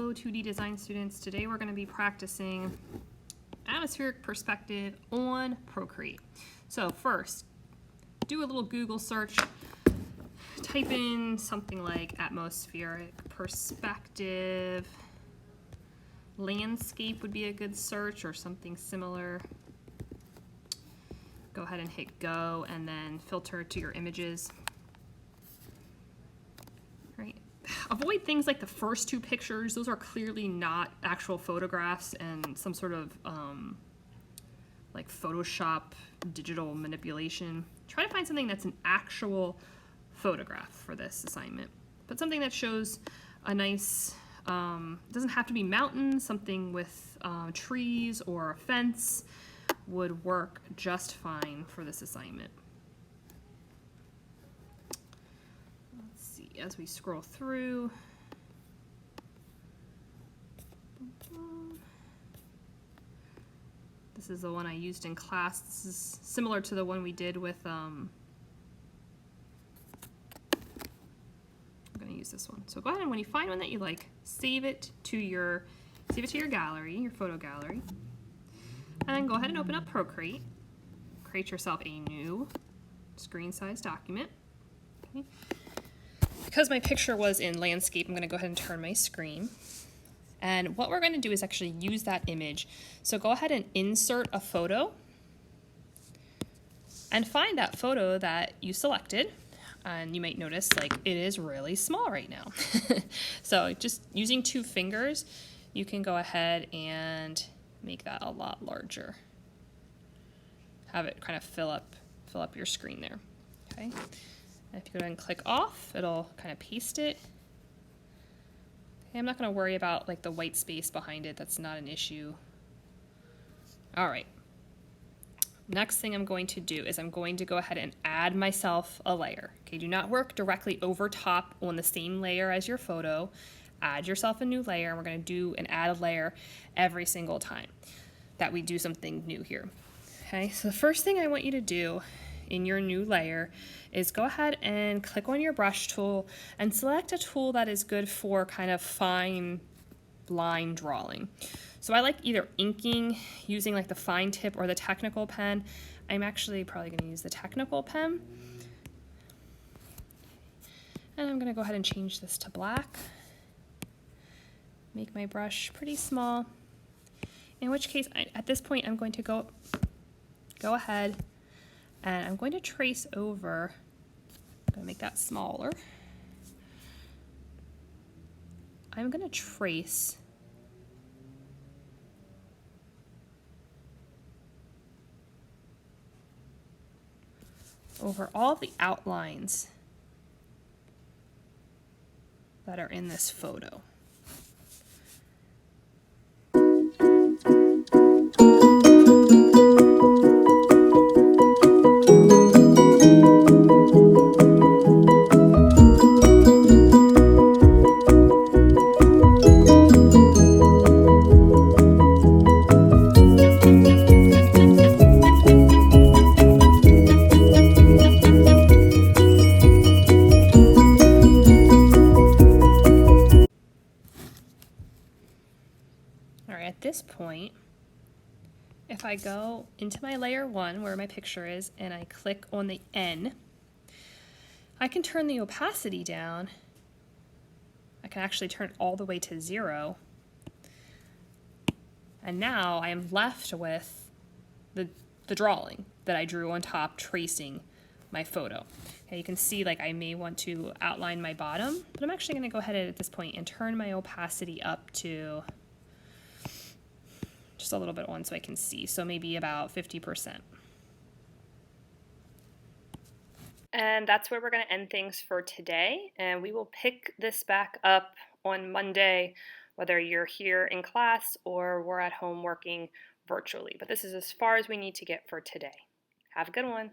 Hello 2D design students. Today we're going to be practicing atmospheric perspective on Procreate. So first, do a little Google search. Type in something like atmospheric perspective. Landscape would be a good search or something similar. Go ahead and hit go and then filter to your images. Right. Avoid things like the first two pictures. Those are clearly not actual photographs and some sort of like Photoshop digital manipulation. Try to find something that's an actual photograph for this assignment, but something that shows a nice, doesn't have to be mountains, something with trees or a fence would work just fine for this assignment. Let's see, as we scroll through. This is the one I used in class. This is similar to the one we did with, I'm going to use this one. So go ahead and when you find one that you like, save it to your gallery, your photo gallery. And then go ahead and open up Procreate. Create yourself a new screen size document. Okay. Because my picture was in landscape, I'm going to go ahead and turn my screen. And what we're going to do is actually use that image. So go ahead and insert a photo and find that photo that you selected. And you might notice like it is really small right now. So just using 2 fingers, you can go ahead and make that a lot larger. Have it kind of fill up your screen there. Okay. And if you go ahead and click off, it'll kind of paste it. Okay, I'm not going to worry about like the white space behind it. That's not an issue. All right. Next thing I'm going to do is I'm going to go ahead and add myself a layer. Okay, do not work directly over top on the same layer as your photo. Add yourself a new layer, and we're going to do and add a layer every single time that we do something new here. Okay, so the first thing I want you to do in your new layer is go ahead and click on your brush tool and select a tool that is good for kind of fine line drawing. So I like either inking using like the fine tip or the technical pen. I'm actually probably going to use the technical pen. And I'm going to go ahead and change this to black. Make my brush pretty small. In which case, at this point, I'm going to go ahead and I'm going to trace over. I'm going to make that smaller. I'm going to trace over all the outlines that are in this photo. At this point, if I go into my layer 1 where my picture is and I click on the N, I can turn the opacity down. I can actually turn it all the way to 0. And now I am left with the drawing that I drew on top tracing my photo. Okay, you can see like I may want to outline my bottom, but I'm actually going to go ahead at this point and turn my opacity up to just a little bit on so I can see. So maybe about 50%. And that's where we're going to end things for today. And we will pick this back up on Monday, whether you're here in class or we're at home working virtually. But this is as far as we need to get for today. Have a good one.